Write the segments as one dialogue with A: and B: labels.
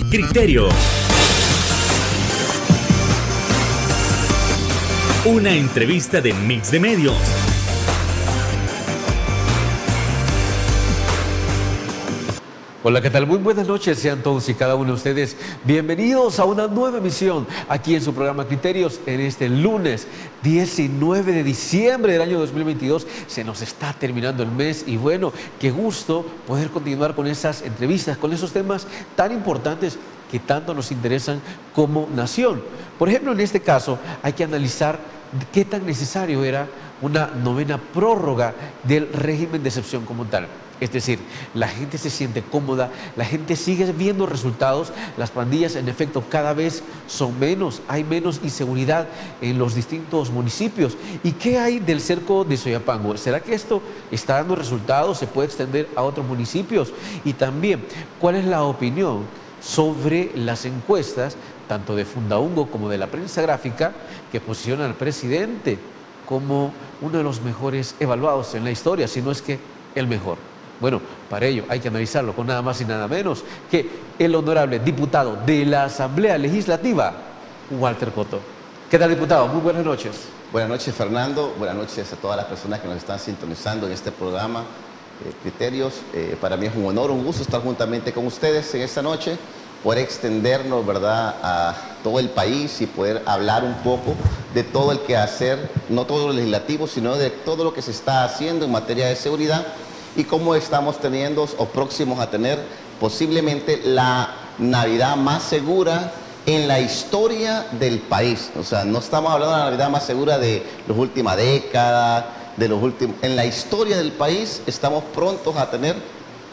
A: Criterio. Una entrevista de Mix de Medios.
B: Hola, ¿qué tal? Muy buenas noches, sean todos y cada uno de ustedes bienvenidos a una nueva emisión aquí en su programa Criterios en este lunes 19 de diciembre del año 2022. Se nos está terminando el mes y bueno, qué gusto poder continuar con esas entrevistas, con esos temas tan importantes que tanto nos interesan como nación. Por ejemplo, en este caso hay que analizar qué tan necesario era una novena prórroga del régimen de excepción como tal. Es decir, la gente se siente cómoda, la gente sigue viendo resultados, las pandillas en efecto cada vez son menos, hay menos inseguridad en los distintos municipios. ¿Y qué hay del cerco de Soyapango? ¿Será que esto está dando resultados? ¿Se puede extender a otros municipios? Y también, ¿cuál es la opinión sobre las encuestas, tanto de Fundaungo como de la prensa gráfica, que posicionan al presidente como uno de los mejores evaluados en la historia, si no es que el mejor? Bueno, para ello hay que analizarlo con nada más y nada menos que el honorable diputado de la Asamblea Legislativa, Walter Cotto. ¿Qué tal, diputado? Muy buenas noches.
C: Buenas noches, Fernando. Buenas noches a todas las personas que nos están sintonizando en este programa Criterios. Para mí es un honor, un gusto estar juntamente con ustedes en esta noche, poder extendernos, ¿verdad?, a todo el país y poder hablar un poco de todo el quehacer, no todo lo legislativo, sino de todo lo que se está haciendo en materia de seguridad y cómo estamos teniendo o próximos a tener posiblemente la Navidad más segura en la historia del país. O sea, no estamos hablando de la Navidad más segura de las últimas décadas, en la historia del país estamos prontos a tener,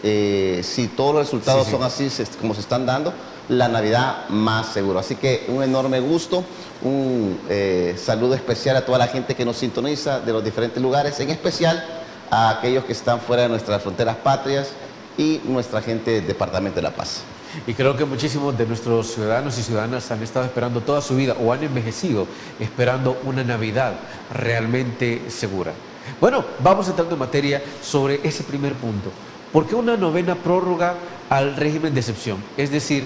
C: si todos los resultados son así como se están dando, la Navidad más segura. Así que un enorme gusto, un saludo especial a toda la gente que nos sintoniza de los diferentes lugares, en especial a aquellos que están fuera de nuestras fronteras patrias y nuestra gente del Departamento de La Paz.
B: Y creo que muchísimos de nuestros ciudadanos y ciudadanas han estado esperando toda su vida o han envejecido esperando una Navidad realmente segura. Bueno, vamos entrando en materia sobre ese primer punto. ¿Por qué una novena prórroga al régimen de excepción? Es decir,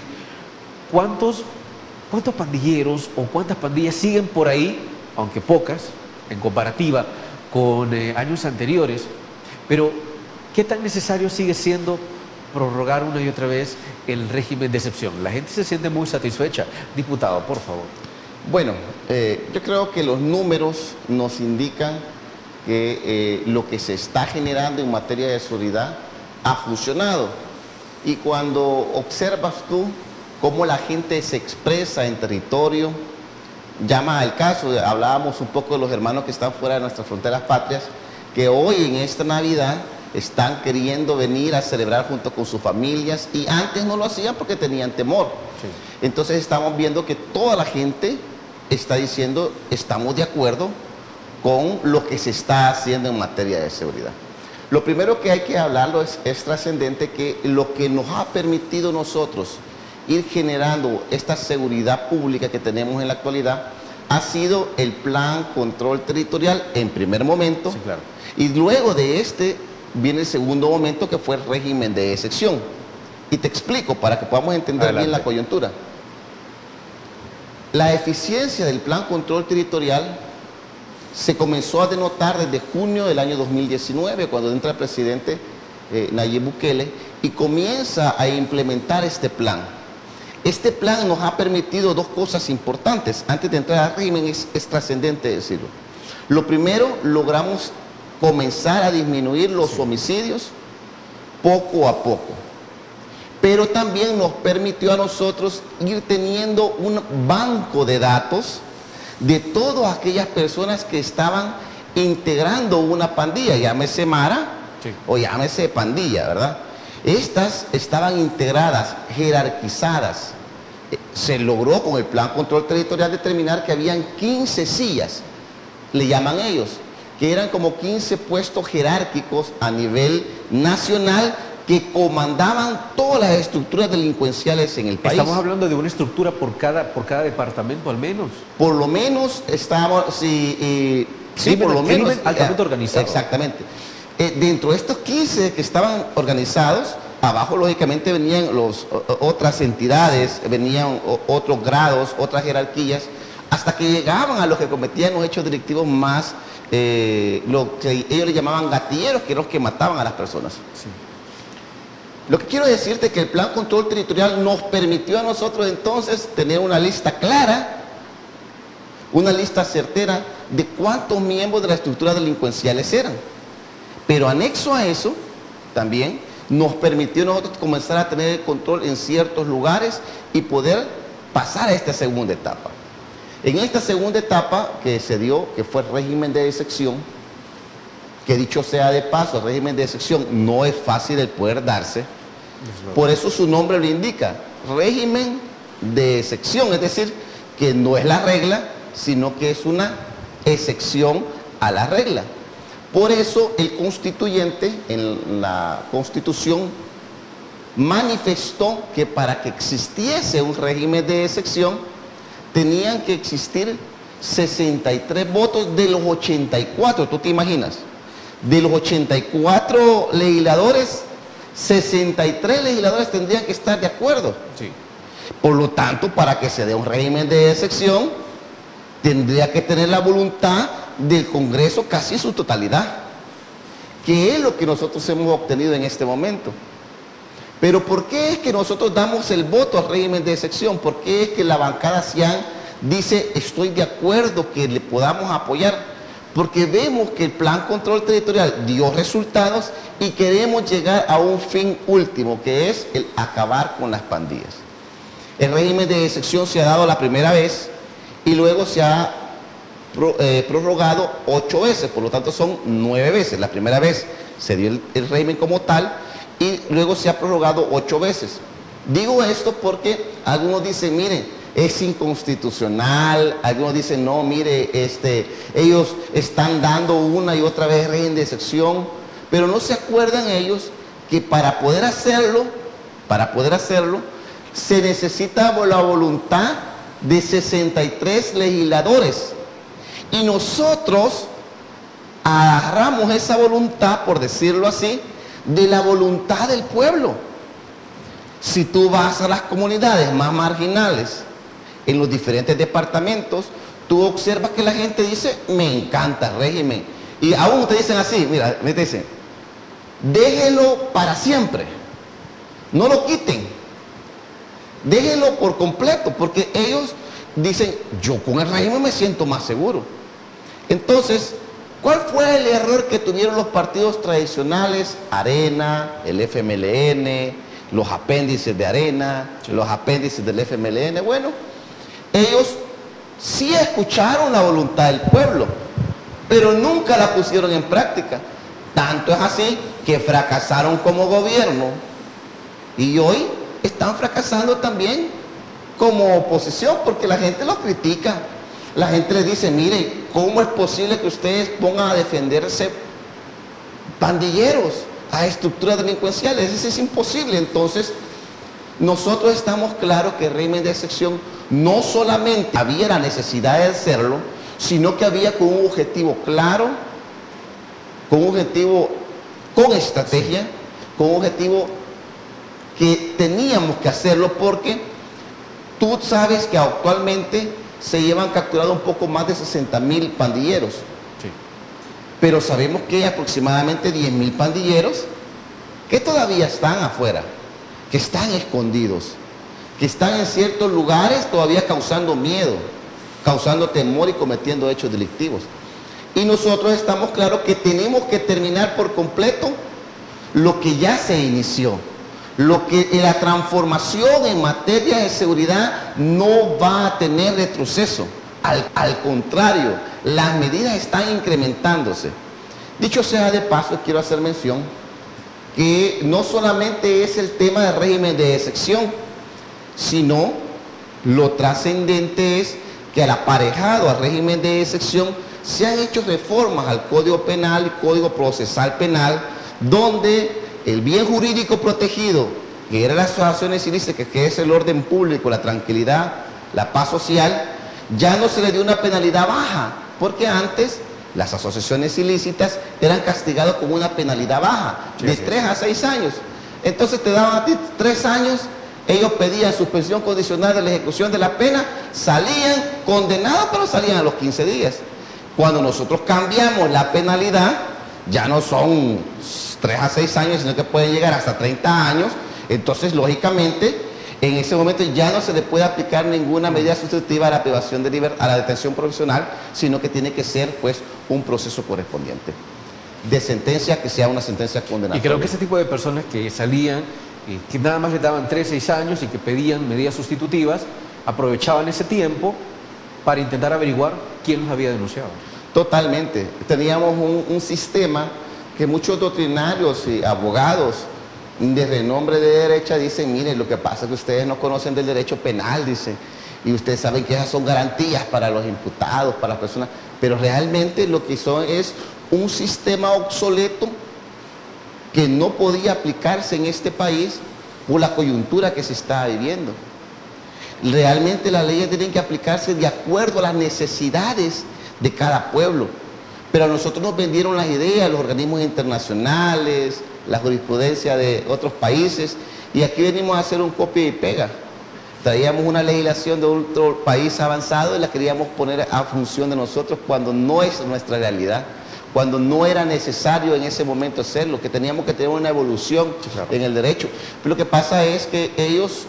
B: ¿cuántos pandilleros o cuántas pandillas siguen por ahí, aunque pocas, en comparativa con años anteriores, pero qué tan necesario sigue siendo prorrogar una y otra vez el régimen de excepción? La gente se siente muy satisfecha. Diputado, por favor.
C: Bueno, yo creo que los números nos indican que lo que se está generando en materia de seguridad ha funcionado. Y cuando observas tú cómo la gente se expresa en territorio, llama al caso, hablábamos un poco de los hermanos que están fuera de nuestras fronteras patrias, que hoy en esta Navidad están queriendo venir a celebrar junto con sus familias y antes no lo hacían porque tenían temor. Sí. Entonces estamos viendo que toda la gente está diciendo, estamos de acuerdo con lo que se está haciendo en materia de seguridad. Lo primero que hay que hablarlo es trascendente, que lo que nos ha permitido nosotros ir generando esta seguridad pública que tenemos en la actualidad ha sido el Plan Control Territorial en primer momento.
B: Sí, claro.
C: Y luego de este viene el segundo momento, que fue el régimen de excepción. Y te explico para que podamos entender bien la coyuntura. La eficiencia del Plan Control Territorial se comenzó a denotar desde junio del año 2019, cuando entra el presidente Nayib Bukele y comienza a implementar este plan. Este plan nos ha permitido dos cosas importantes. Antes de entrar al régimen es trascendente decirlo. Lo primero, logramos comenzar a disminuir los homicidios poco a poco. Pero también nos permitió a nosotros ir teniendo un banco de datos de todas aquellas personas que estaban integrando una pandilla, llámese Mara o llámese pandilla, ¿verdad? Estas estaban integradas, jerarquizadas. Se logró con el Plan Control Territorial determinar que habían 15 sillas, le llaman ellos, que eran como 15 puestos jerárquicos a nivel nacional que comandaban todas las estructuras delincuenciales en el país.
B: Estamos hablando de una estructura por cada departamento al menos.
C: Por lo menos estamos, sí, por lo menos
B: altamente organizado.
C: Exactamente. Dentro de estos 15 que estaban organizados, abajo lógicamente venían otras entidades, venían otros grados, otras jerarquías, hasta que llegaban a los que cometían los hechos delictivos más, lo que ellos le llamaban gatilleros, que eran los que mataban a las personas.
B: Sí.
C: Lo que quiero decirte es que el Plan Control Territorial nos permitió a nosotros entonces tener una lista clara, una lista certera de cuántos miembros de las estructuras delincuenciales eran. Pero anexo a eso, también nos permitió a nosotros comenzar a tener el control en ciertos lugares y poder pasar a esta segunda etapa. En esta segunda etapa que se dio, que fue el régimen de excepción, que dicho sea de paso, el régimen de excepción no es fácil el poder darse, por eso su nombre lo indica, régimen de excepción, es decir, que no es la regla, sino que es una excepción a la regla. Por eso el constituyente en la Constitución manifestó que para que existiese un régimen de excepción tenían que existir 63 votos de los 84, ¿tú te imaginas? De los 84 legisladores, 63 legisladores tendrían que estar de acuerdo.
B: Sí.
C: Por lo tanto, para que se dé un régimen de excepción, tendría que tener la voluntad del Congreso casi en su totalidad, que es lo que nosotros hemos obtenido en este momento. Pero ¿por qué es que nosotros damos el voto al régimen de excepción? ¿Por qué es que la bancada CIAN dice estoy de acuerdo que le podamos apoyar? Porque vemos que el Plan Control Territorial dio resultados y queremos llegar a un fin último, que es el acabar con las pandillas. El régimen de excepción se ha dado la primera vez y luego se ha prorrogado 8 veces, por lo tanto son 9 veces. La primera vez se dio el régimen como tal y luego se ha prorrogado 8 veces. Digo esto porque algunos dicen, miren, es inconstitucional, algunos dicen, no, mire, ellos están dando una y otra vez régimen de excepción, pero no se acuerdan ellos que para poder hacerlo, se necesita la voluntad de 63 legisladores. Y nosotros agarramos esa voluntad, por decirlo así, de la voluntad del pueblo. Si tú vas a las comunidades más marginales, en los diferentes departamentos, tú observas que la gente dice, me encanta el régimen. Y aún te dicen así, mira, me dicen, déjelo para siempre, no lo quiten, déjenlo por completo, porque ellos dicen, yo con el régimen me siento más seguro. Entonces, ¿cuál fue el error que tuvieron los partidos tradicionales? Arena, el FMLN, los apéndices de Arena, los apéndices del FMLN. Bueno, ellos sí escucharon la voluntad del pueblo, pero nunca la pusieron en práctica. Tanto es así que fracasaron como gobierno y hoy están fracasando también como oposición, porque la gente los critica. La gente les dice, mire, ¿cómo es posible que ustedes pongan a defenderse pandilleros, a estructuras delincuenciales? Eso es imposible. Entonces, nosotros estamos claros que el régimen de excepción no solamente había la necesidad de hacerlo, sino que había con un objetivo claro, con un objetivo con estrategia, con un objetivo que teníamos que hacerlo, porque tú sabes que actualmente se llevan capturados un poco más de 60.000 pandilleros.
B: Sí.
C: Pero sabemos que hay aproximadamente 10.000 pandilleros que todavía están afuera, que están escondidos, que están en ciertos lugares todavía causando miedo, causando temor y cometiendo hechos delictivos. Y nosotros estamos claros que tenemos que terminar por completo lo que ya se inició. La transformación en materia de seguridad no va a tener retroceso. Al contrario, las medidas están incrementándose. Dicho sea de paso, quiero hacer mención que no solamente es el tema del régimen de excepción, sino lo trascendente es que al aparejado al régimen de excepción se han hecho reformas al Código Penal y Código Procesal Penal, donde el bien jurídico protegido, que eran las asociaciones ilícitas, que es el orden público, la tranquilidad, la paz social, ya no se le dio una penalidad baja, porque antes las asociaciones ilícitas eran castigadas con una penalidad baja, de 3 a 6 años. Entonces te daban a ti 3 años, ellos pedían suspensión condicional de la ejecución de la pena, salían condenados, pero salían a los 15 días. Cuando nosotros cambiamos la penalidad, ya no son 3 a 6 años, sino que pueden llegar hasta 30 años, entonces lógicamente en ese momento ya no se le puede aplicar ninguna medida sustitutiva a la privación de libertad, a la detención provisional, sino que tiene que ser pues un proceso correspondiente de sentencia que sea una sentencia condenatoria.
B: Y creo que ese tipo de personas que salían, que nada más les daban 3, 6 años y que pedían medidas sustitutivas, aprovechaban ese tiempo para intentar averiguar quién los había denunciado.
C: Totalmente. Teníamos un sistema que muchos doctrinarios y abogados de renombre de derecha dicen, miren, lo que pasa es que ustedes no conocen del derecho penal, dicen, y ustedes saben que esas son garantías para los imputados, para las personas, pero realmente lo que son es un sistema obsoleto que no podía aplicarse en este país por la coyuntura que se está viviendo. Realmente las leyes tienen que aplicarse de acuerdo a las necesidades de cada pueblo, pero a nosotros nos vendieron las ideas, los organismos internacionales, la jurisprudencia de otros países, y aquí venimos a hacer un copia y pega. Traíamos una legislación de otro país avanzado y la queríamos poner a función de nosotros cuando no es nuestra realidad, cuando no era necesario en ese momento hacerlo, que teníamos que tener una evolución en el derecho. Pero lo que pasa es que ellos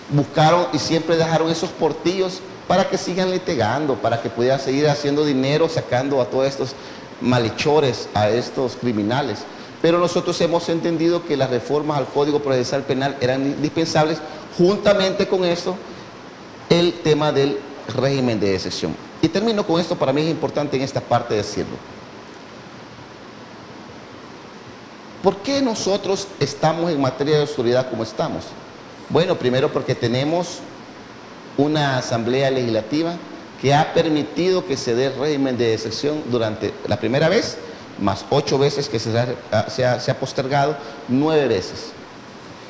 C: buscaron y siempre dejaron esos portillos para que sigan litigando, para que pudieran seguir haciendo dinero, sacando a todos estos malhechores, a estos criminales. Pero nosotros hemos entendido que las reformas al Código Procesal Penal eran indispensables, juntamente con eso, el tema del régimen de excepción. Y termino con esto, para mí es importante en esta parte decirlo. ¿Por qué nosotros estamos en materia de seguridad como estamos? Bueno, primero porque tenemos una asamblea legislativa que ha permitido que se dé régimen de excepción durante la primera vez, más 8 veces que se ha postergado, 9 veces.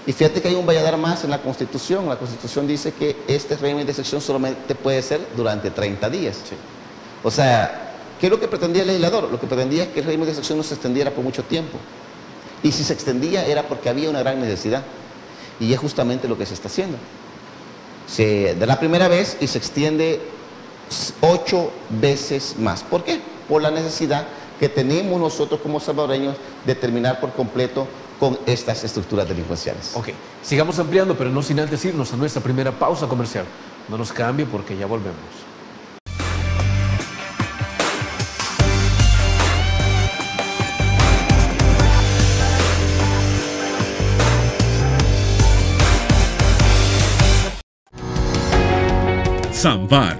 C: Y fíjate que hay un valladar más en la Constitución. La Constitución dice que este régimen de excepción solamente puede ser durante 30 días. Sí. O sea, ¿qué es lo que pretendía el legislador? Lo que pretendía es que el régimen de excepción no se extendiera por mucho tiempo. Y si se extendía era porque había una gran necesidad. Y es justamente lo que se está haciendo. Se da la primera vez y se extiende 8 veces más. ¿Por qué? Por la necesidad que tenemos nosotros como salvadoreños de terminar por completo con estas estructuras delincuenciales.
B: Ok, sigamos ampliando, pero no sin antes irnos a nuestra primera pausa comercial. No nos cambie porque ya volvemos.
D: Samvar,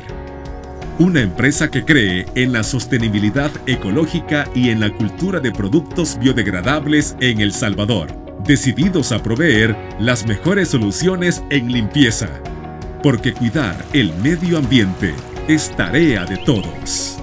D: una empresa que cree en la sostenibilidad ecológica y en la cultura de productos biodegradables en El Salvador, decididos a proveer las mejores soluciones en limpieza, porque cuidar el medio ambiente es tarea de todos.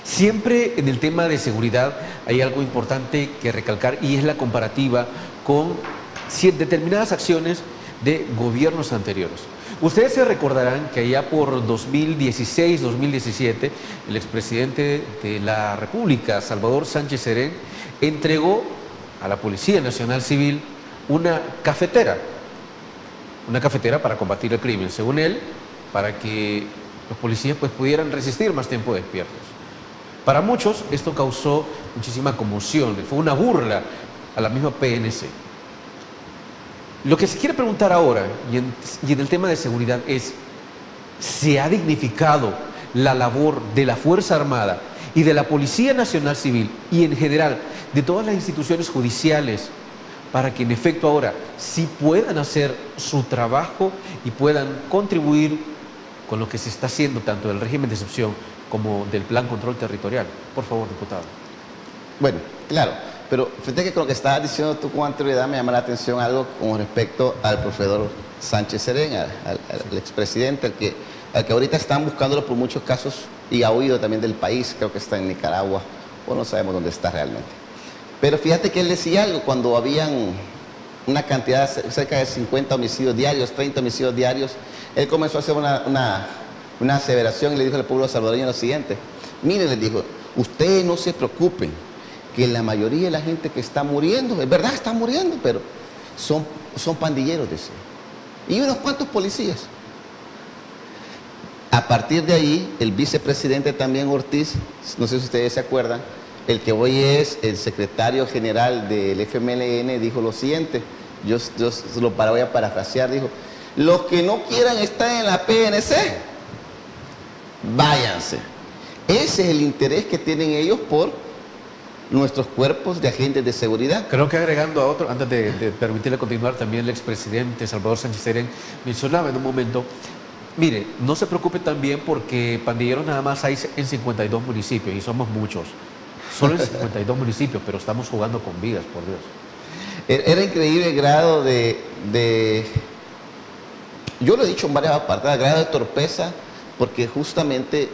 B: Siempre en el tema de seguridad hay algo importante que recalcar y es la comparativa con determinadas acciones de gobiernos anteriores. Ustedes se recordarán que allá por 2016, 2017, el expresidente de la República, Salvador Sánchez Serén, entregó a la Policía Nacional Civil una cafetera para combatir el crimen, según él, para que los policías pues, pudieran resistir más tiempo despiertos. Para muchos esto causó muchísima conmoción, fue una burla a la misma PNC. Lo que se quiere preguntar ahora, y en el tema de seguridad, es: ¿se ha dignificado la labor de la Fuerza Armada y de la Policía Nacional Civil y en general de todas las instituciones judiciales, para que en efecto ahora sí puedan hacer su trabajo y puedan contribuir con lo que se está haciendo tanto del régimen de excepción como del plan control territorial. Por favor, diputado.
C: Bueno, claro, pero fíjate que con lo que estabas diciendo tú con anterioridad me llama la atención algo con respecto al profesor Sánchez Serén, al expresidente, al que ahorita están buscándolo por muchos casos y ha huido también del país, creo que está en Nicaragua, o no sabemos dónde está realmente. Pero fíjate que él decía algo cuando habían una cantidad, cerca de 50 homicidios diarios, 30 homicidios diarios, él comenzó a hacer una aseveración y le dijo al pueblo salvadoreño lo siguiente: miren, les dijo, ustedes no se preocupen, que la mayoría de la gente que está muriendo, es verdad, está muriendo, pero son pandilleros, decía, y unos cuantos policías. A partir de ahí, el vicepresidente también Ortiz, no sé si ustedes se acuerdan, el que hoy es el secretario general del FMLN, dijo lo siguiente, yo lo voy a parafrasear, dijo: los que no quieran estar en la PNC, váyanse. Ese es el interés que tienen ellos por nuestros cuerpos de agentes de seguridad.
B: Creo que agregando a otro, antes de permitirle continuar, también el expresidente Salvador Sánchez Serén mencionaba en un momento, mire, no se preocupe también porque pandilleros nada más hay en 52 municipios y somos muchos. Solo en 52 municipios, pero estamos jugando con vidas, por Dios.
C: Era increíble el grado de yo lo he dicho en varias partes, el grado de torpeza, porque justamente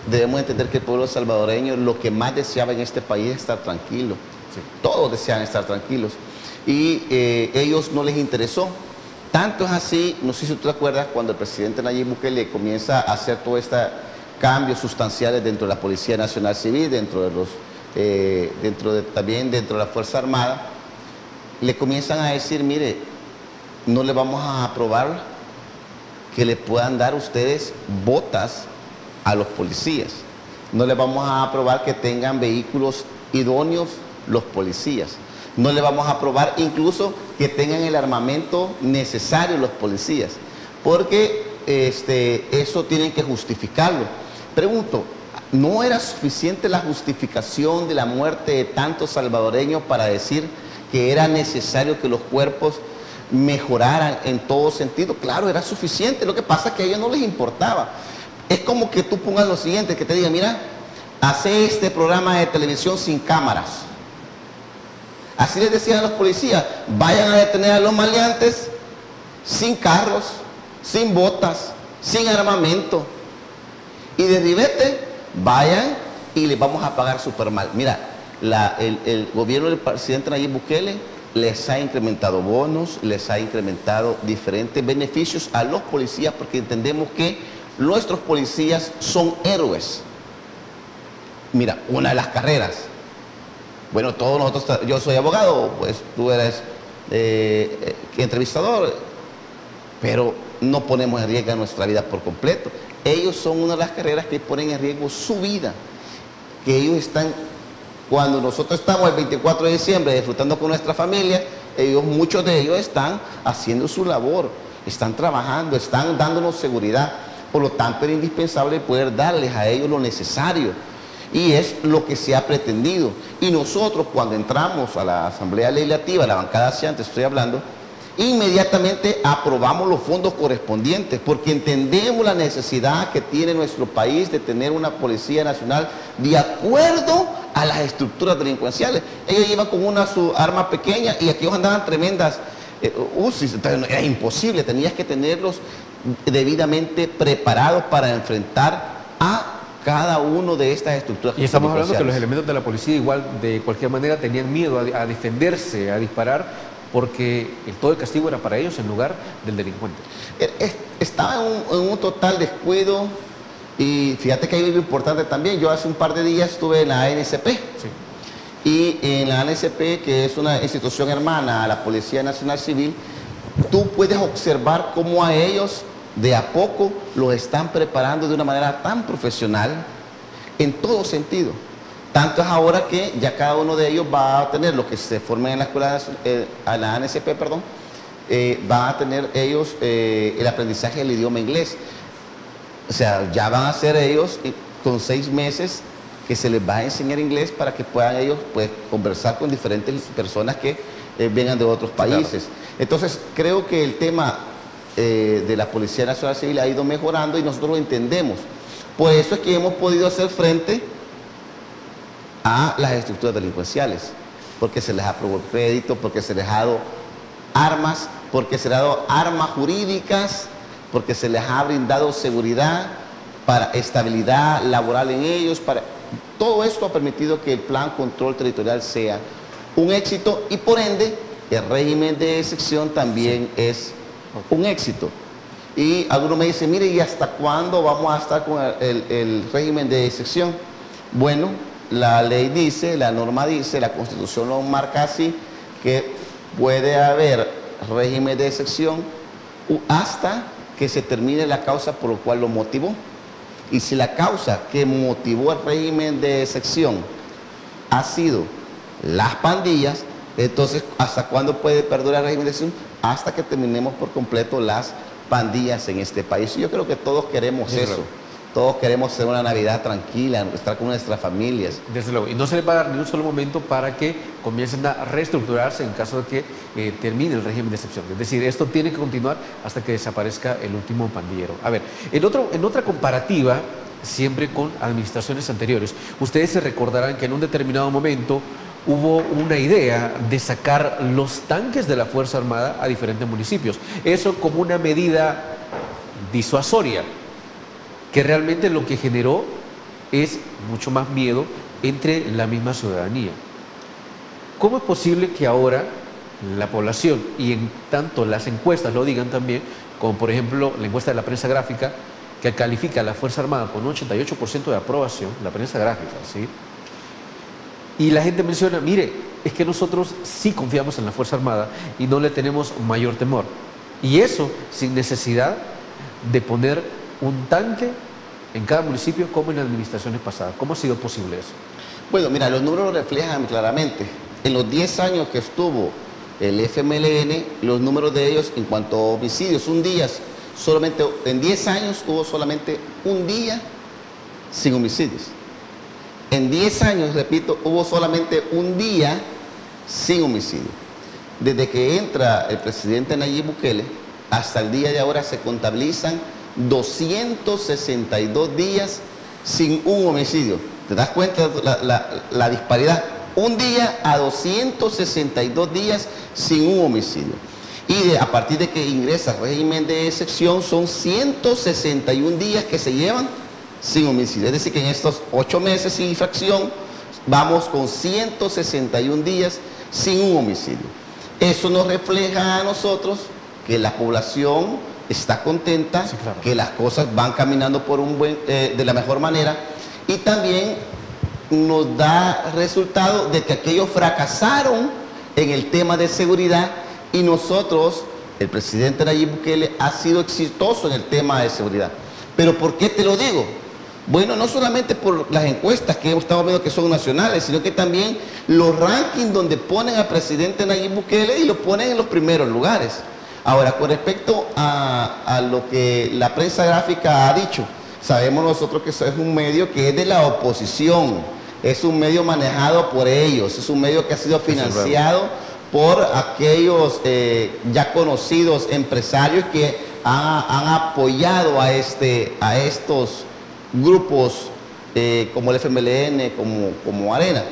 C: debemos entender que el pueblo salvadoreño lo que más deseaba en este país es estar tranquilo. Sí. Todos desean estar tranquilos. Y ellos no les interesó. Tanto es así, no sé si tú te acuerdas, cuando el presidente Nayib Bukele comienza a hacer todos estos cambios sustanciales dentro de la Policía Nacional Civil, también dentro de la Fuerza Armada, le comienzan a decir, mire, no le vamos a aprobar que le puedan dar ustedes botas a los policías. No le vamos a aprobar que tengan vehículos idóneos los policías. No le vamos a aprobar incluso que tengan el armamento necesario los policías. Porque eso tienen que justificarlo. Pregunto, ¿no era suficiente la justificación de la muerte de tantos salvadoreños para decir que era necesario que los cuerpos mejoraran en todo sentido? Claro, era suficiente. Lo que pasa es que a ellos no les importaba. Es como que tú pongas lo siguiente, que te diga, mira, hace este programa de televisión sin cámaras. Así les decían a los policías, vayan a detener a los maleantes sin carros, sin botas, sin armamento. Y de ribete, vayan y les vamos a pagar súper mal. Mira, el gobierno del presidente Nayib Bukele les ha incrementado bonos, les ha incrementado diferentes beneficios a los policías, porque entendemos que nuestros policías son héroes. Mira, una de las carreras, bueno, todos nosotros, yo soy abogado, pues tú eres entrevistador, pero no ponemos en riesgo nuestra vida por completo. Ellos son una de las carreras que ponen en riesgo su vida, que ellos están, cuando nosotros estamos el 24 de diciembre disfrutando con nuestra familia, muchos de ellos están haciendo su labor, están trabajando, están dándonos seguridad. Por lo tanto, era indispensable poder darles a ellos lo necesario. Y es lo que se ha pretendido. Y nosotros, cuando entramos a la Asamblea Legislativa, a la bancada hacia antes estoy hablando, inmediatamente aprobamos los fondos correspondientes, porque entendemos la necesidad que tiene nuestro país de tener una Policía Nacional de acuerdo a las estructuras delincuenciales. Ellos iban con su arma pequeña y aquellos andaban tremendas era imposible, tenías que tenerlos debidamente preparados para enfrentar a cada uno de estas estructuras.
B: Y estamos hablando que los elementos de la policía igual de cualquier manera tenían miedo a defenderse, a disparar, porque todo el castigo era para ellos en lugar del delincuente.
C: Estaba en un total descuido. Y fíjate que hay algo importante también. Yo hace un par de días estuve en la ANSP. Sí. Y en la ANSP, que es una institución hermana a la Policía Nacional Civil, tú puedes observar cómo a ellos de a poco los están preparando de una manera tan profesional en todo sentido. Tanto es ahora que ya cada uno de ellos va a tener, los que se formen en la escuela, a la ANSP, perdón, van a tener ellos el aprendizaje del idioma inglés. O sea, ya van a ser ellos con 6 meses que se les va a enseñar inglés para que puedan ellos pues, conversar con diferentes personas que vengan de otros países. Claro. Entonces, creo que el tema de la Policía Nacional Civil ha ido mejorando y nosotros lo entendemos. Por eso es que hemos podido hacer frente a las estructuras delincuenciales, porque se les aprobó crédito, porque se les ha dado armas, porque se les ha dado armas jurídicas, porque se les ha brindado seguridad para estabilidad laboral en ellos. Todo esto ha permitido que el plan control territorial sea un éxito y por ende el régimen de excepción también es un éxito. Y algunos me dicen, mire, ¿y hasta cuándo vamos a estar con el régimen de excepción? Bueno, la ley dice, la norma dice, la Constitución lo marca así, que puede haber régimen de excepción hasta que se termine la causa por la cual lo motivó. Y si la causa que motivó el régimen de excepción ha sido las pandillas, entonces, ¿hasta cuándo puede perdurar el régimen de excepción? Hasta que terminemos por completo las pandillas en este país. Yo creo que todos queremos eso. Todos queremos hacer una Navidad tranquila, estar con nuestras familias.
B: Desde luego. Y no se les va a dar ni un solo momento para que comiencen a reestructurarse en caso de que termine el régimen de excepción. Es decir, esto tiene que continuar hasta que desaparezca el último pandillero. A ver, en otra comparativa, siempre con administraciones anteriores, ustedes se recordarán que en un determinado momento hubo una idea de sacar los tanques de la Fuerza Armada a diferentes municipios. Eso como una medida disuasoria, que realmente lo que generó es mucho más miedo entre la misma ciudadanía. ¿Cómo es posible que ahora la población, y en tanto las encuestas lo digan también, como por ejemplo la encuesta de la prensa gráfica, que califica a la Fuerza Armada con un 88% de aprobación, la prensa gráfica, ¿sí? Y la gente menciona, mire, es que nosotros sí confiamos en la Fuerza Armada y no le tenemos mayor temor. Y eso sin necesidad de poner un tanque en cada municipio como en administraciones pasadas. ¿Cómo ha sido posible eso?
C: Bueno, mira, los números lo reflejan claramente. En los 10 años que estuvo el FMLN, los números de ellos en cuanto a homicidios, en 10 años hubo solamente un día sin homicidios. En 10 años, repito, hubo solamente un día sin homicidio. Desde que entra el presidente Nayib Bukele hasta el día de ahora se contabilizan 262 días sin un homicidio. ¿Te das cuenta la disparidad? Un día a 262 días sin un homicidio. Y a partir de que ingresa el régimen de excepción son 161 días que se llevan sin homicidio. Es decir, que en estos 8 meses sin infracción vamos con 161 días sin un homicidio. Eso nos refleja a nosotros que la población está contenta, sí, claro, que las cosas van caminando por de la mejor manera, y también nos da resultado de que aquellos fracasaron en el tema de seguridad y nosotros, el presidente Nayib Bukele ha sido exitoso en el tema de seguridad. ¿Pero por qué te lo digo? Bueno, no solamente por las encuestas que estamos viendo que son nacionales, sino que también los rankings donde ponen al presidente Nayib Bukele y lo ponen en los primeros lugares. Ahora, con respecto a lo que la prensa gráfica ha dicho, sabemos nosotros que eso es un medio que es de la oposición, es un medio manejado por ellos, es un medio que ha sido financiado por aquellos ya conocidos empresarios que han apoyado a estos grupos como el FMLN, como Arena.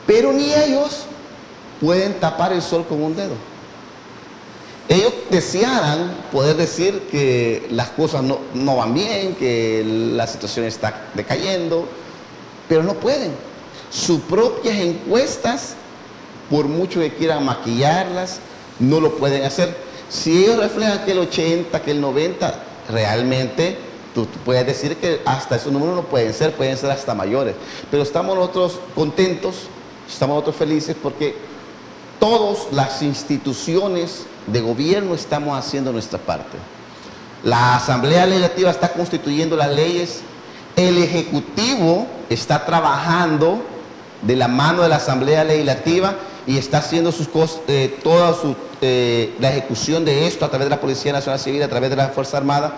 C: Pero ni ellos pueden tapar el sol con un dedo. Ellos desearan poder decir que las cosas no van bien, que la situación está decayendo, pero no pueden. Sus propias encuestas, por mucho que quieran maquillarlas, no lo pueden hacer. Si ellos reflejan que el 80, que el 90, realmente tú puedes decir que hasta esos números no pueden ser hasta mayores. Pero estamos nosotros contentos, estamos nosotros felices porque todas las instituciones de gobierno estamos haciendo nuestra parte. La Asamblea Legislativa está constituyendo las leyes, el Ejecutivo está trabajando de la mano de la Asamblea Legislativa y está haciendo la ejecución de esto a través de la Policía Nacional Civil, a través de la Fuerza Armada,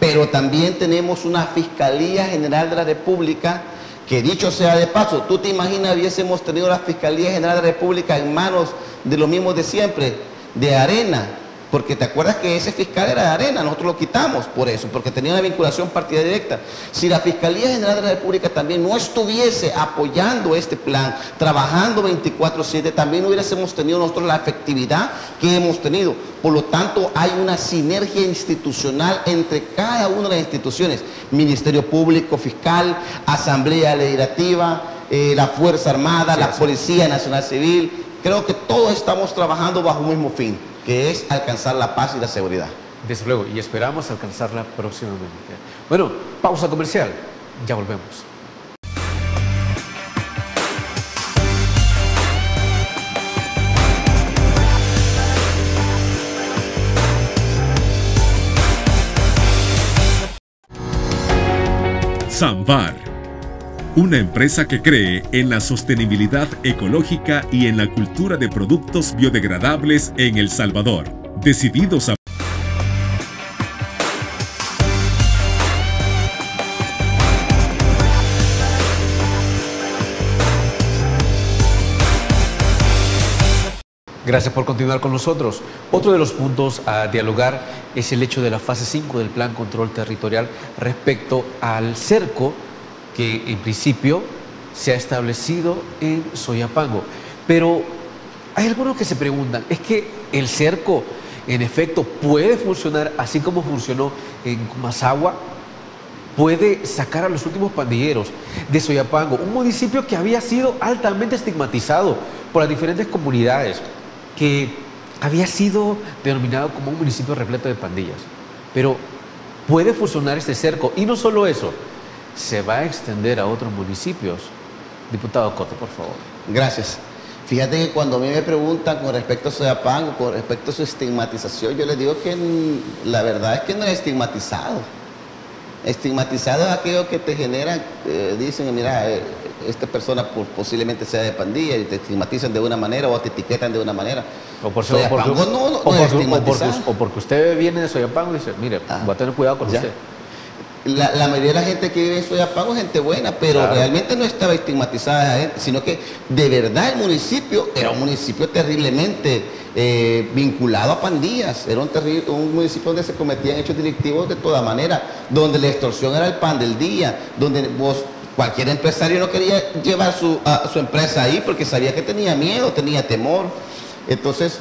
C: pero también tenemos una Fiscalía General de la República Que dicho sea de paso, ¿tú te imaginas hubiésemos tenido la Fiscalía General de la República en manos de los mismos de siempre, de Arena? Porque te acuerdas que ese fiscal era de Arena, nosotros lo quitamos por eso, porque tenía una vinculación partidaria directa. Si la Fiscalía General de la República también no estuviese apoyando este plan, trabajando 24/7, también no hubiésemos tenido nosotros la efectividad que hemos tenido. Por lo tanto, hay una sinergia institucional entre cada una de las instituciones, Ministerio Público, Fiscal, Asamblea Legislativa, la Fuerza Armada, la Policía Nacional Civil. Creo que todos estamos trabajando bajo un mismo fin, que es alcanzar la paz y la seguridad.
B: Desde luego, y esperamos alcanzarla próximamente. Bueno, pausa comercial, ya volvemos.
D: Samvar, una empresa que cree en la sostenibilidad ecológica y en la cultura de productos biodegradables en El Salvador, decididos a
B: Gracias por continuar con nosotros. Otro de los puntos a dialogar es el hecho de la fase 5 del Plan Control Territorial respecto al cerco que en principio se ha establecido en Soyapango. Pero hay algunos que se preguntan, ¿es que el cerco en efecto puede funcionar así como funcionó en Comasagua? ¿Puede sacar a los últimos pandilleros de Soyapango, un municipio que había sido altamente estigmatizado por las diferentes comunidades, que había sido denominado como un municipio repleto de pandillas? Pero puede funcionar este cerco, y no solo eso, se va a extender a otros municipios. Diputado Coto, por favor.
C: Gracias. Fíjate que cuando a mí me preguntan con respecto a Soyapango, con respecto a su estigmatización, yo les digo que la verdad es que no es estigmatizado. Estigmatizado es aquello que te generan, dicen, mira, esta persona posiblemente sea de pandilla, y te estigmatizan de una manera o te etiquetan de una manera.
B: O porque usted viene de Soyapango y dice, mire, voy a tener cuidado con usted.
C: La mayoría de la gente que vive en Soyapango es gente buena, pero claro, realmente no estaba estigmatizada, sino que de verdad el municipio era un municipio terriblemente vinculado a pandillas. Era un municipio donde se cometían hechos delictivos de toda manera, donde la extorsión era el pan del día, donde cualquier empresario no quería llevar su empresa ahí porque sabía que tenía miedo, tenía temor. Entonces,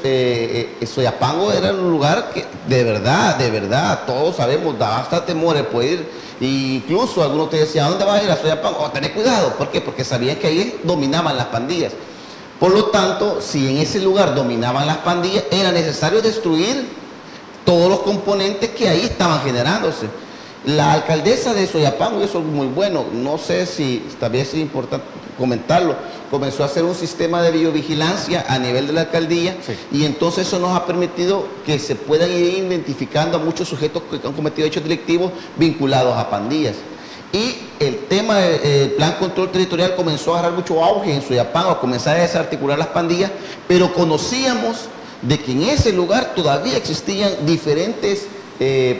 C: Soyapango era un lugar que de verdad, todos sabemos, daba hasta temor el poder ir. E incluso algunos te decían, ¿a dónde vas a ir? A Soyapango. Oh, tened cuidado. ¿Por qué? Porque sabían que ahí dominaban las pandillas. Por lo tanto, si en ese lugar dominaban las pandillas, era necesario destruir todos los componentes que ahí estaban generándose. La alcaldesa de Soyapango, y eso es muy bueno, no sé si también es importante comentarlo, comenzó a hacer un sistema de biovigilancia a nivel de la alcaldía, sí, y entonces eso nos ha permitido que se puedan ir identificando a muchos sujetos que han cometido hechos delictivos vinculados a pandillas. Y el tema del Plan Control Territorial comenzó a agarrar mucho auge en Soyapango, a comenzar a desarticular las pandillas, pero conocíamos de que en ese lugar todavía existían diferentes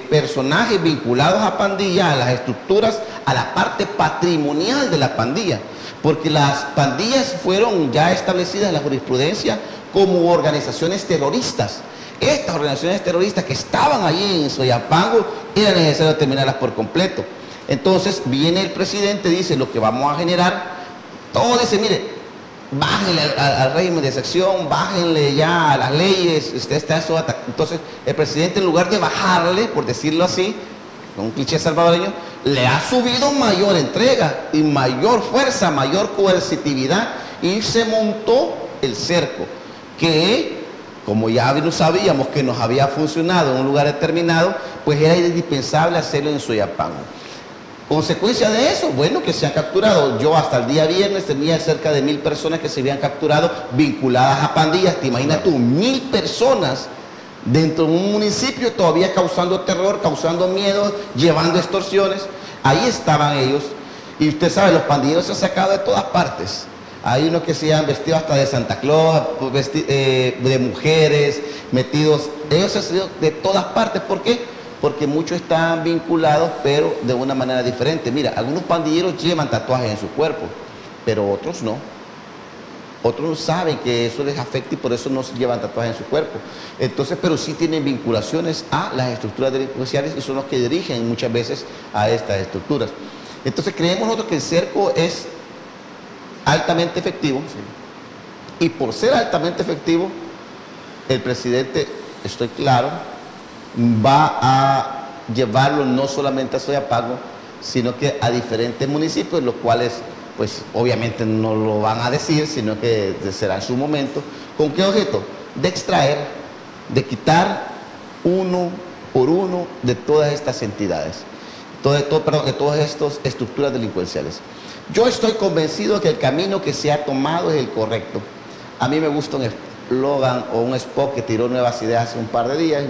C: personajes vinculados a pandillas, a las estructuras, a la parte patrimonial de la pandilla, porque las pandillas fueron ya establecidas en la jurisprudencia como organizaciones terroristas. Estas organizaciones terroristas que estaban allí en Soyapango era necesario terminarlas por completo. Entonces viene el presidente, dice lo que vamos a generar, todo dice, mire, bájenle al régimen de excepción, bájenle ya a las leyes, usted está eso. Entonces el presidente, en lugar de bajarle, por decirlo así, con un cliché salvadoreño, le ha subido mayor entrega y mayor fuerza, mayor coercitividad, y se montó el cerco, que como ya sabíamos que nos había funcionado en un lugar determinado, pues era indispensable hacerlo en Soyapango. Consecuencia de eso, bueno, que se han capturado. Yo hasta el día viernes tenía cerca de 1000 personas que se habían capturado vinculadas a pandillas. Te imaginas tú, 1000 personas dentro de un municipio todavía causando terror, causando miedo, llevando extorsiones. Ahí estaban ellos. Y usted sabe, los pandilleros se han sacado de todas partes. Hay unos que se han vestido hasta de Santa Claus, de mujeres, metidos. Ellos se han salido de todas partes. ¿Por qué? porque muchos están vinculados, pero de una manera diferente. Mira, algunos pandilleros llevan tatuajes en su cuerpo, pero otros no. Otros no saben que eso les afecta y por eso no se llevan tatuajes en su cuerpo. Entonces, pero sí tienen vinculaciones a las estructuras delincuenciales y son los que dirigen muchas veces a estas estructuras. Entonces, creemos nosotros que el cerco es altamente efectivo, y por ser altamente efectivo, el presidente, estoy claro, va a llevarlo no solamente a Soyapango, sino que a diferentes municipios, los cuales pues obviamente no lo van a decir, sino que será en su momento. ¿Con qué objeto? De extraer, de quitar uno por uno de todas estas entidades, de todas estas estructuras delincuenciales. Yo estoy convencido que el camino que se ha tomado es el correcto. A mí me gusta un eslogan o un spot que tiró Nuevas Ideas hace un par de días y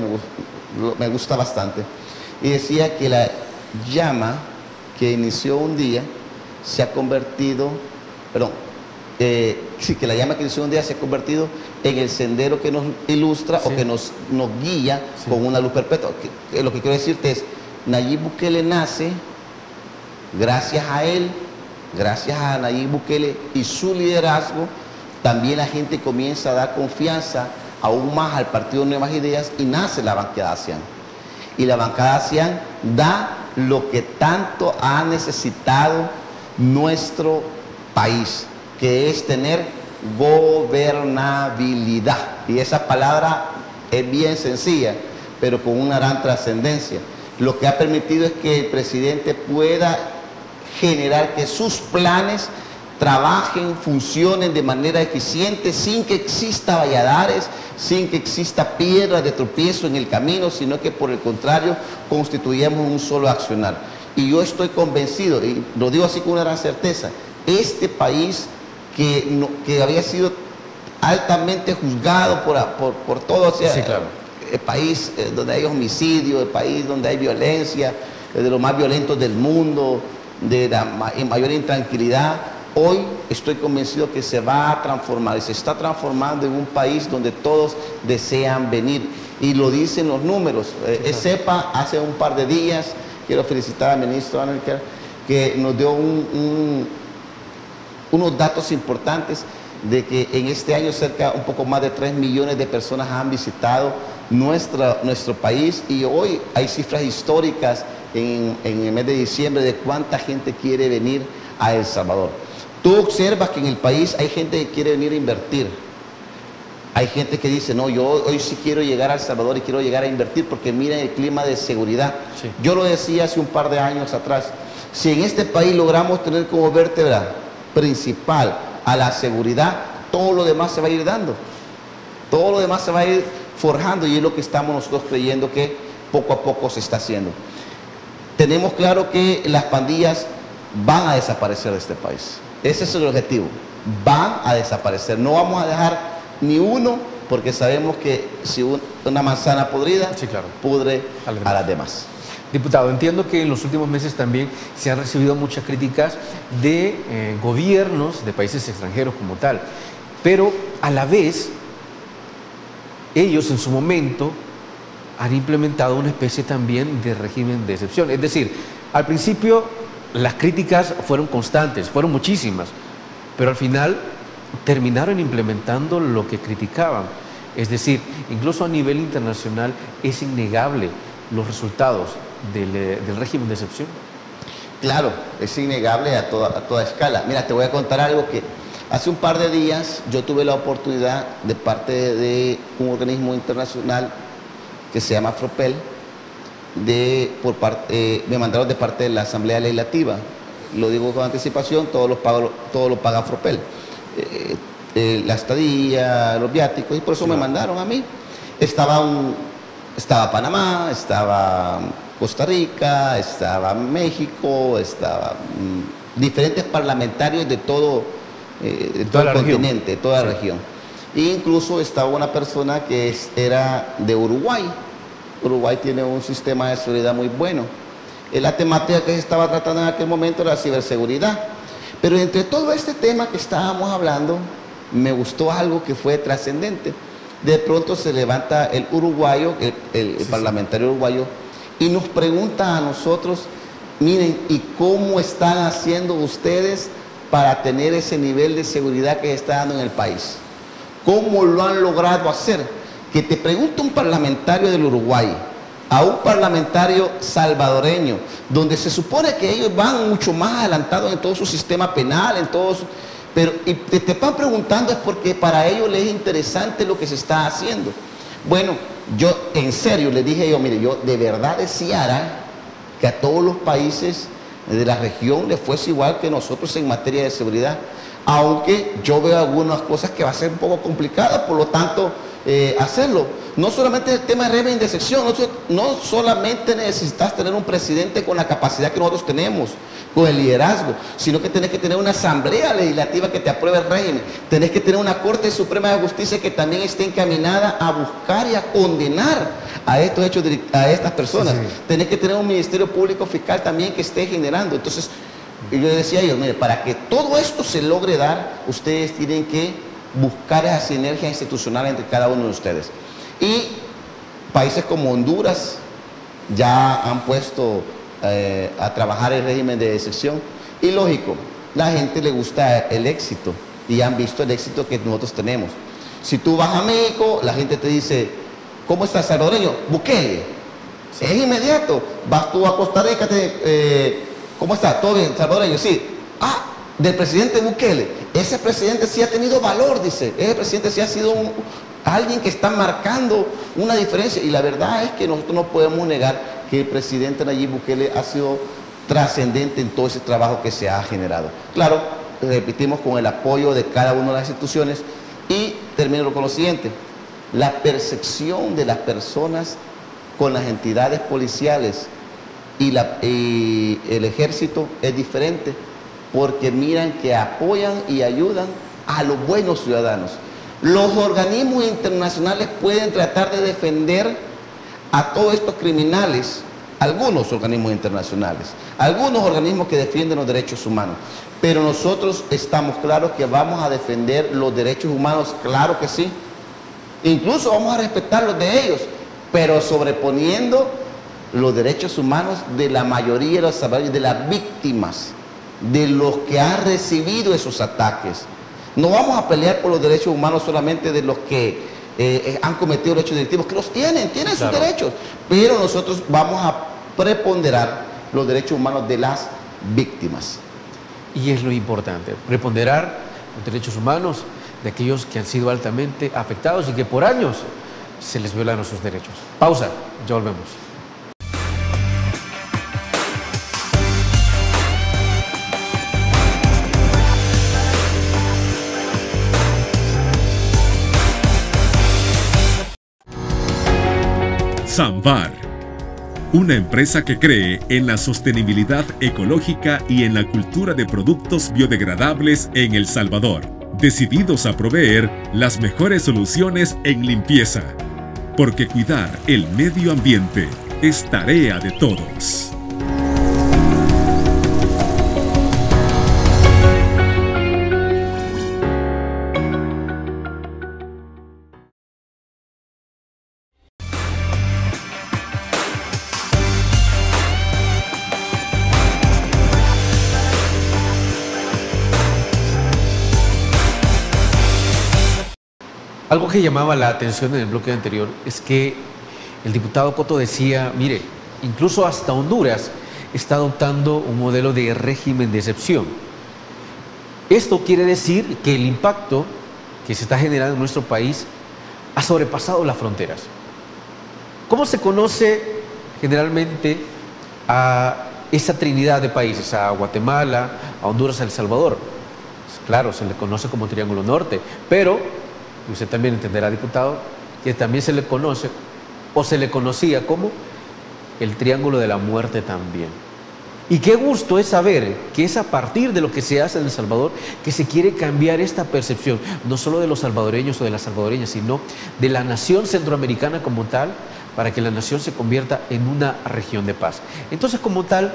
C: me gusta bastante. Y decía que la llama que inició un día se ha convertido, que la llama que inició un día se ha convertido en el sendero que nos ilustra o que nos guía con una luz perpetua. Lo que quiero decirte es, Nayib Bukele nace, gracias a él, gracias a Nayib Bukele y su liderazgo, también la gente comienza a dar confianza aún más al Partido Nuevas Ideas y nace la bancada ASEAN. Y la bancada ASEAN da lo que tanto ha necesitado nuestro país, que es tener gobernabilidad. Y esa palabra es bien sencilla, pero con una gran trascendencia. Lo que ha permitido es que el presidente pueda generar que sus planes trabajen, funcionen de manera eficiente, sin que exista valladares, sin que exista piedras de tropiezo en el camino, sino que por el contrario constituyamos un solo accionar. Y yo estoy convencido, y lo digo así con una gran certeza, este país que había sido altamente juzgado por todo, o sea, claro, el país donde hay homicidio, el país donde hay violencia, de los más violentos del mundo, de la mayor intranquilidad, hoy estoy convencido que se va a transformar y se está transformando en un país donde todos desean venir. Y lo dicen los números. CEPA hace un par de días, quiero felicitar al ministro Anelker, que nos dio unos datos importantes de que en este año un poco más de 3 millones de personas han visitado nuestro país, y hoy hay cifras históricas en el mes de diciembre de cuánta gente quiere venir a El Salvador. Tú observas que en el país hay gente que quiere venir a invertir. Hay gente que dice, no, yo hoy sí quiero llegar a El Salvador y quiero llegar a invertir porque miren el clima de seguridad. Sí. Yo lo decía hace un par de años atrás, si en este país logramos tener como vértebra principal a la seguridad, todo lo demás se va a ir dando. Todo lo demás se va a ir forjando, y es lo que estamos nosotros creyendo que poco a poco se está haciendo. Tenemos claro que las pandillas van a desaparecer de este país. Ese es el objetivo. Van a desaparecer. No vamos a dejar ni uno, porque sabemos que si una manzana podrida, sí, claro, pudre a las demás.
B: Diputado, entiendo que en los últimos meses también se han recibido muchas críticas de gobiernos de países extranjeros como tal, pero a la vez ellos en su momento han implementado una especie también de régimen de excepción. Es decir, al principio las críticas fueron constantes, fueron muchísimas, pero al final terminaron implementando lo que criticaban. Es decir, incluso a nivel internacional es innegable los resultados del régimen de excepción.
C: Claro, es innegable a toda escala. Mira, te voy a contar algo que hace un par de días yo tuve la oportunidad de parte de un organismo internacional que se llama FROPEL, me mandaron de parte de la Asamblea Legislativa. Lo digo con anticipación, todo lo paga FROPEL. La estadía, los viáticos, y por eso me mandaron a mí. Estaba Panamá, estaba Costa Rica, estaba México, estaba diferentes parlamentarios de todo el continente, de toda la región. E incluso estaba una persona que era de Uruguay. Uruguay tiene un sistema de seguridad muy bueno. La temática que se estaba tratando en aquel momento era la ciberseguridad. Pero entre todo este tema que estábamos hablando, me gustó algo que fue trascendente. De pronto se levanta el uruguayo, el parlamentario uruguayo, y nos pregunta a nosotros, miren, ¿y cómo están haciendo ustedes para tener ese nivel de seguridad que se está dando en el país? ¿Cómo lo han logrado hacer? Que te pregunte un parlamentario del Uruguay a un parlamentario salvadoreño, donde se supone que ellos van mucho más adelantados en todo su sistema penal, en todo su, pero y te están preguntando es porque para ellos les es interesante lo que se está haciendo. Bueno, yo en serio les dije yo, mire, yo de verdad deseara que a todos los países de la región les fuese igual que nosotros en materia de seguridad, aunque yo veo algunas cosas que va a ser un poco complicadas, por lo tanto, hacerlo. No solamente el tema de régimen de excepción, no solamente necesitas tener un presidente con la capacidad que nosotros tenemos, con el liderazgo, sino que tenés que tener una asamblea legislativa que te apruebe el régimen, tenés que tener una Corte Suprema de Justicia que también esté encaminada a buscar y a condenar a estos hechos, a estas personas. Sí. Tenés que tener un Ministerio Público Fiscal también que esté generando. Entonces, yo decía a ellos, mire, para que todo esto se logre dar, ustedes tienen que buscar esa sinergia institucional entre cada uno de ustedes. Y países como Honduras ya han puesto a trabajar el régimen de excepción. Y lógico, la gente le gusta el éxito y han visto el éxito que nosotros tenemos. Si tú vas a México, la gente te dice, ¿cómo estás, salvadoreño? Bukele. Sí. Es inmediato. Vas tú a Costa Rica, ¿cómo estás? ¿Todo bien, salvadoreño? Sí. Ah, del presidente Bukele. Ese presidente sí ha tenido valor, dice. Ese presidente sí ha sido alguien que está marcando una diferencia. Y la verdad es que nosotros no podemos negar que el presidente Nayib Bukele ha sido trascendente en todo ese trabajo que se ha generado. Claro, repetimos, con el apoyo de cada una de las instituciones. Y termino con lo siguiente. La percepción de las personas con las entidades policiales y el ejército es diferente, porque miran que apoyan y ayudan a los buenos ciudadanos. Los organismos internacionales pueden tratar de defender a todos estos criminales, algunos organismos internacionales, algunos organismos que defienden los derechos humanos, pero nosotros estamos claros que vamos a defender los derechos humanos, claro que sí, incluso vamos a respetar los de ellos, pero sobreponiendo los derechos humanos de la mayoría de los salvadoreños, de las víctimas, de los que han recibido esos ataques. No vamos a pelear por los derechos humanos solamente de los que han cometido hechos delictivos, que los tienen sus claro. derechos, pero nosotros vamos a preponderar los derechos humanos de las víctimas.
B: Y es lo importante, preponderar los derechos humanos de aquellos que han sido altamente afectados y que por años se les violaron sus derechos. Pausa, ya volvemos.
D: Samvar, una empresa que cree en la sostenibilidad ecológica y en la cultura de productos biodegradables en El Salvador, decididos a proveer las mejores soluciones en limpieza, porque cuidar el medio ambiente es tarea de todos.
B: Algo que llamaba la atención en el bloque anterior es que el diputado Coto decía, mire, incluso hasta Honduras está adoptando un modelo de régimen de excepción. Esto quiere decir que el impacto que se está generando en nuestro país ha sobrepasado las fronteras. ¿Cómo se conoce generalmente a esa trinidad de países, a Guatemala, a Honduras, a El Salvador? Claro, se le conoce como Triángulo Norte, pero y usted también entenderá, diputado, que también se le conoce o se le conocía como el Triángulo de la Muerte también. Y qué gusto es saber que es a partir de lo que se hace en El Salvador que se quiere cambiar esta percepción, no solo de los salvadoreños o de las salvadoreñas, sino de la nación centroamericana como tal, para que la nación se convierta en una región de paz. Entonces, como tal,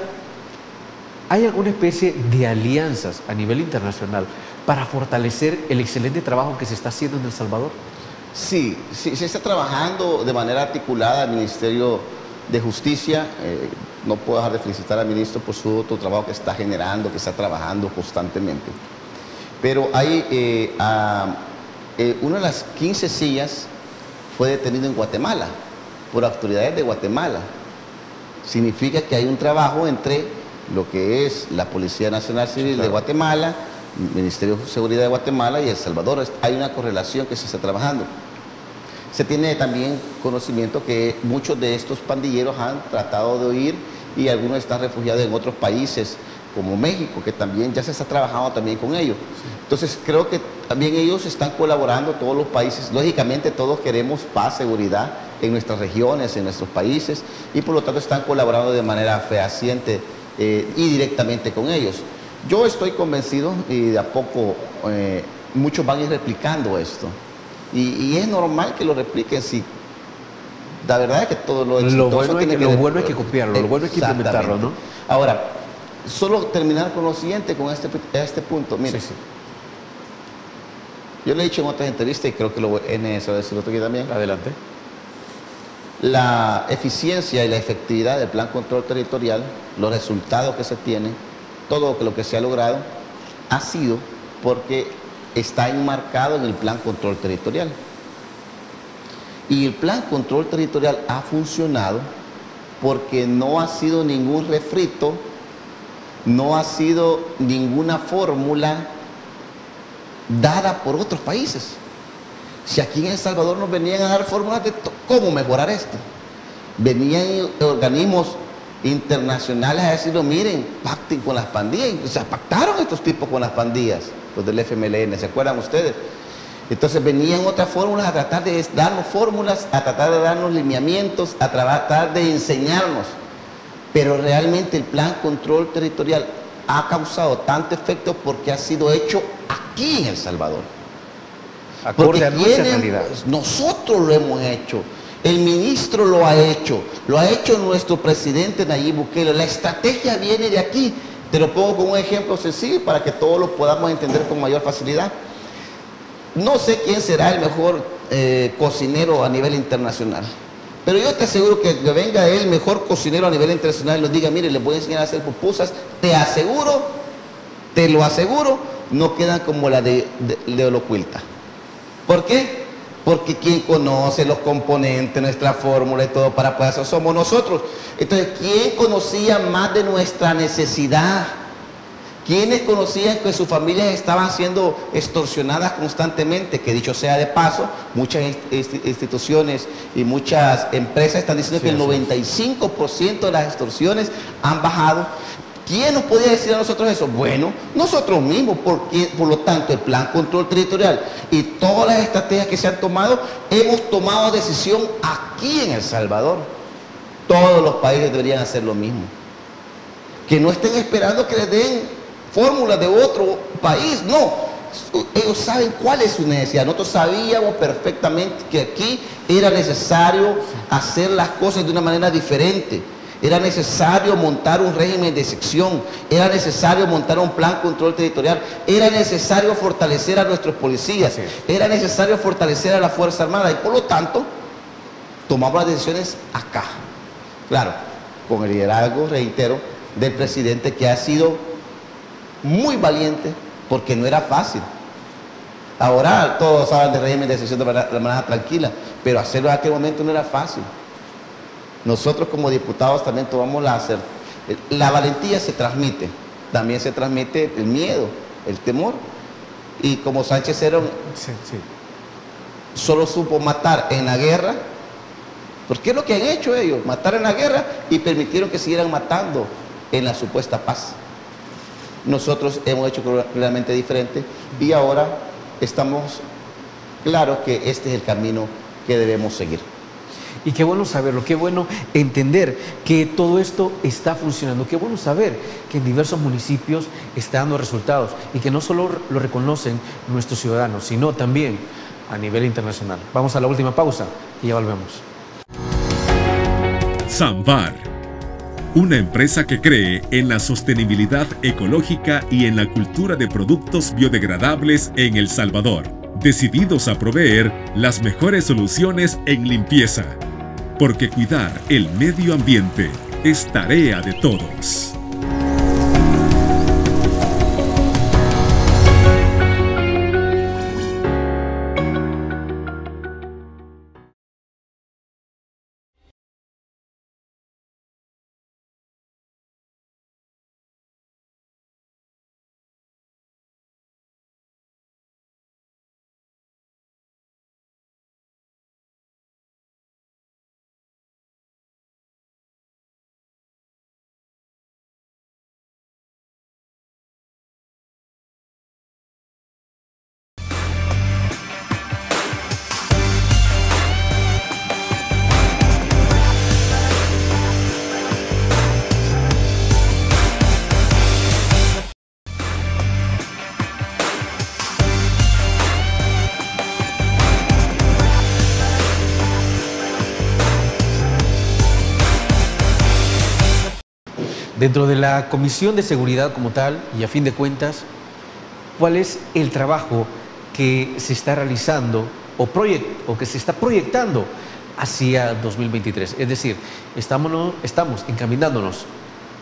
B: ¿hay alguna especie de alianzas a nivel internacional para fortalecer el excelente trabajo que se está haciendo en El Salvador?
C: Sí, se está trabajando de manera articulada el Ministerio de Justicia, no puedo dejar de felicitar al ministro por su otro trabajo que está generando, que está trabajando constantemente. Pero hay una de las 15 sillas fue detenido en Guatemala por autoridades de Guatemala. Significa que hay un trabajo entre lo que es la Policía Nacional Civil de Guatemala, el Ministerio de Seguridad de Guatemala y El Salvador. Hay una correlación que se está trabajando. Se tiene también conocimiento que muchos de estos pandilleros han tratado de huir y algunos están refugiados en otros países como México, que también ya se está trabajando también con ellos. Entonces creo que también ellos están colaborando, todos los países. Lógicamente todos queremos paz, seguridad en nuestras regiones, en nuestros países, y por lo tanto están colaborando de manera fehaciente y directamente con ellos. Yo estoy convencido, y de a poco muchos van a ir replicando esto. Y es normal que lo repliquen si la verdad es que todo lo exitoso
B: lo bueno hay que copiarlo, lo bueno hay que implementarlo, ¿no?
C: Ahora, solo terminar con lo siguiente, con este punto. Mire, sí. Yo le he dicho en otras entrevistas y creo que es necesario decirlo aquí también.
B: Adelante.
C: La eficiencia y la efectividad del Plan Control Territorial, los resultados que se tienen, todo lo que se ha logrado, ha sido porque está enmarcado en el Plan Control Territorial. Y el Plan Control Territorial ha funcionado porque no ha sido ningún refrito, no ha sido ninguna fórmula dada por otros países. Si aquí en El Salvador nos venían a dar fórmulas de cómo mejorar esto, venían organismos internacionales a decirlo, miren, pacten con las pandillas. O sea, pactaron estos tipos con las pandillas, los del FMLN, ¿se acuerdan ustedes? Entonces venían otras fórmulas a tratar de darnos fórmulas, a tratar de darnos lineamientos, a tratar de enseñarnos. Pero realmente el Plan Control Territorial ha causado tanto efecto porque ha sido hecho aquí en El Salvador.
B: Acorde a nuestra realidad.
C: Nosotros lo hemos hecho. El ministro lo ha hecho nuestro presidente Nayib Bukele. La estrategia viene de aquí. Te lo pongo como un ejemplo sencillo para que todos lo podamos entender con mayor facilidad. No sé quién será el mejor cocinero a nivel internacional, pero yo te aseguro que venga el mejor cocinero a nivel internacional y nos diga, mire, les voy a enseñar a hacer pupusas, te lo aseguro, no quedan como la de Olocuilta. ¿Por qué? Porque quien conoce los componentes, nuestra fórmula y todo para poder hacer somos nosotros. Entonces, ¿quién conocía más de nuestra necesidad? ¿Quiénes conocían que sus familias estaban siendo extorsionadas constantemente? Que dicho sea de paso, muchas instituciones y muchas empresas están diciendo que el 95% de las extorsiones han bajado. ¿Quién nos podía decir a nosotros eso? Bueno, nosotros mismos, porque por lo tanto el Plan Control Territorial y todas las estrategias que se han tomado, hemos tomado decisión aquí en El Salvador. Todos los países deberían hacer lo mismo. Que no estén esperando que les den fórmulas de otro país, no. Ellos saben cuál es su necesidad. Nosotros sabíamos perfectamente que aquí era necesario hacer las cosas de una manera diferente. Era necesario montar un régimen de sección, era necesario montar un plan control territorial, era necesario fortalecer a nuestros policías, era necesario fortalecer a la Fuerza Armada y por lo tanto tomamos las decisiones acá. Claro, con el liderazgo, reitero, del presidente que ha sido muy valiente porque no era fácil. Ahora todos hablan de régimen de sección de manera tranquila, pero hacerlo en aquel momento no era fácil. Nosotros como diputados también tomamos la valentía se transmite, también se transmite el miedo, el temor. Y como Sánchez Cerón solo supo matar en la guerra, porque es lo que han hecho ellos, matar en la guerra y permitieron que siguieran matando en la supuesta paz. Nosotros hemos hecho realmente diferente y ahora estamos claros que este es el camino que debemos seguir.
B: Y qué bueno saberlo, qué bueno entender que todo esto está funcionando, qué bueno saber que en diversos municipios está dando resultados y que no solo lo reconocen nuestros ciudadanos, sino también a nivel internacional. Vamos a la última pausa y ya volvemos.
D: Samvar, una empresa que cree en la sostenibilidad ecológica y en la cultura de productos biodegradables en El Salvador, decididos a proveer las mejores soluciones en limpieza, porque cuidar el medio ambiente es tarea de todos.
B: Dentro de la Comisión de Seguridad como tal, y a fin de cuentas, ¿cuál es el trabajo que se está realizando o que se está proyectando hacia 2023? Es decir, estamos encaminándonos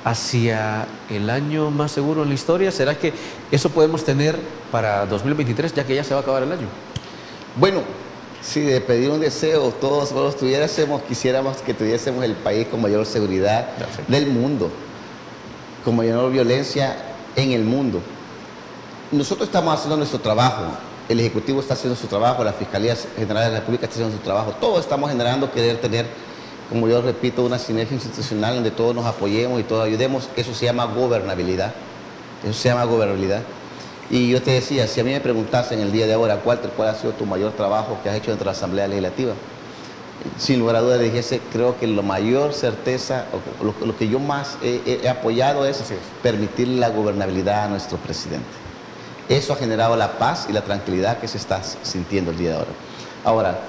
B: hacia el año más seguro en la historia. ¿Será que eso podemos tener para 2023, ya que ya se va a acabar el año?
C: Bueno, si de pedir un deseo todos quisiéramos que tuviésemos el país con mayor seguridad del mundo, con mayor violencia en el mundo. Nosotros estamos haciendo nuestro trabajo, el Ejecutivo está haciendo su trabajo, la Fiscalía General de la República está haciendo su trabajo, todos estamos generando querer tener, como yo repito, una sinergia institucional donde todos nos apoyemos y todos ayudemos. Eso se llama gobernabilidad, Y yo te decía, si a mí me preguntasen el día de ahora, ¿cuál ha sido tu mayor trabajo que has hecho dentro de la Asamblea Legislativa? Sin lugar a dudas dijese, creo que la mayor certeza, o lo que yo más he apoyado es permitirle la gobernabilidad a nuestro presidente. Eso ha generado la paz y la tranquilidad que se está sintiendo el día de ahora. Ahora,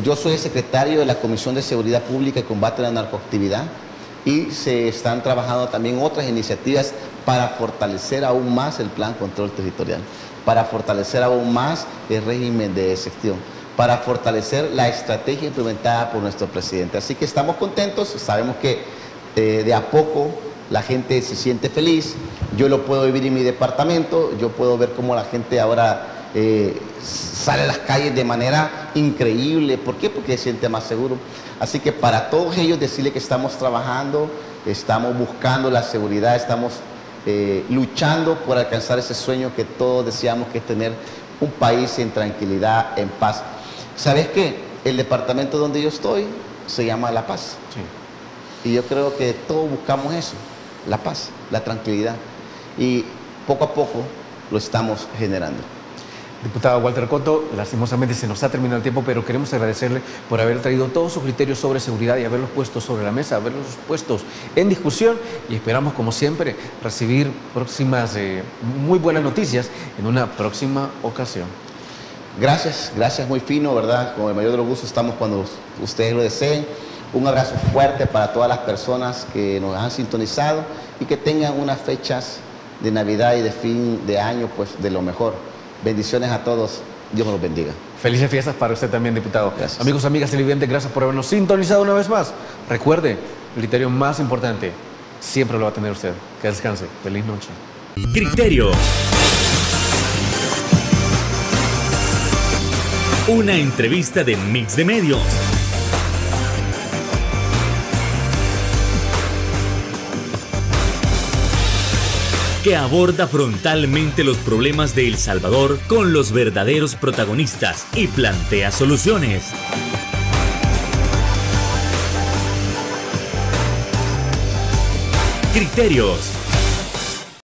C: yo soy el secretario de la Comisión de Seguridad Pública y Combate a la Narcoactividad, y se están trabajando también otras iniciativas para fortalecer aún más el Plan Control Territorial, para fortalecer aún más el régimen de excepción, para fortalecer la estrategia implementada por nuestro presidente. Así que estamos contentos, sabemos que de a poco la gente se siente feliz. Yo lo puedo vivir en mi departamento, yo puedo ver cómo la gente ahora sale a las calles de manera increíble. ¿Por qué? Porque se siente más seguro. Así que para todos ellos decirles que estamos trabajando, estamos buscando la seguridad, estamos luchando por alcanzar ese sueño que todos deseamos, que es tener un país en tranquilidad, en paz. ¿Sabes qué? El departamento donde yo estoy se llama La Paz. Sí. Y yo creo que todos buscamos eso, la paz, la tranquilidad. Y poco a poco lo estamos generando.
B: Diputado Walter Cotto, lastimosamente se nos ha terminado el tiempo, pero queremos agradecerle por haber traído todos sus criterios sobre seguridad y haberlos puesto sobre la mesa, haberlos puestos en discusión, y esperamos, como siempre, recibir próximas muy buenas noticias en una próxima ocasión.
C: Gracias, muy fino, ¿verdad? Con el mayor de los gustos estamos cuando ustedes lo deseen. Un abrazo fuerte para todas las personas que nos han sintonizado y que tengan unas fechas de Navidad y de fin de año, pues de lo mejor. Bendiciones a todos. Dios me los bendiga.
B: Felices fiestas para usted también, diputado.
C: Gracias.
B: Amigos, amigas televidentes, gracias por habernos sintonizado una vez más. Recuerde, el criterio más importante siempre lo va a tener usted. Que descanse. Feliz noche.
A: Criterio. Una entrevista de Mix de Medios. Que aborda frontalmente los problemas de El Salvador con los verdaderos protagonistas y plantea soluciones. Criterios.